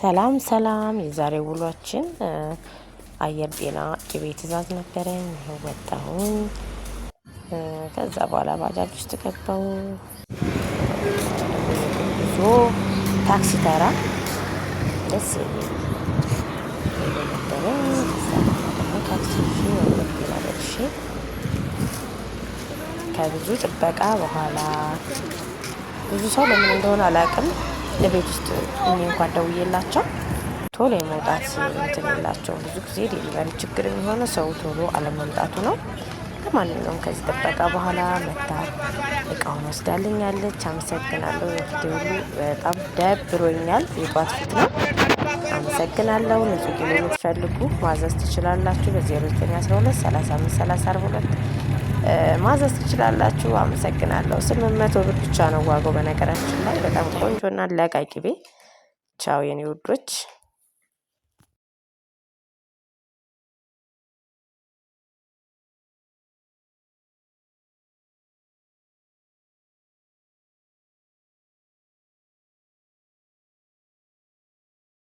ሰላም ሰላም፣ የዛሬው ውሏችን አየር ጤና ቅቤ ትእዛዝ ነበረኝ። ወጣሁኝ። ከዛ በኋላ ባጃጅ ውስጥ ገባሁ። ጉዞ ታክሲ ተራ ደስ የሚል ነበረኝ። ታክሲ ጤና ደርሼ ከብዙ ጥበቃ በኋላ ብዙ ሰው ለምን እንደሆነ አላውቅም፣ ለቤት ውስጥ እኔ እንኳን ደውዬላቸው ቶሎ የመውጣት እንትን የላቸውም። ብዙ ጊዜ ዴሊቨሪ ችግር የሚሆነው ሰው ቶሎ አለመምጣቱ ነው። ለማንኛውም ከዚህ ጥበቃ በኋላ መታ እቃውን ወስዳልኛለች። አመሰግናለሁ። የፊቴ ሁሉ በጣም ደብሮኛል። የጧት ፊት ነው። አመሰግናለሁ። ንጹህ ቅቤ የምትፈልጉ ማዘዝ ትችላላችሁ። በ0912 35 30 42 ማዘዝ ትችላላችሁ። አመሰግናለሁ። 800 ብር ብቻ ነው ዋጋው። በነገራችን ላይ በጣም ቆንጆና ለጋ ቅቤ። ቻው የኔ ውዶች።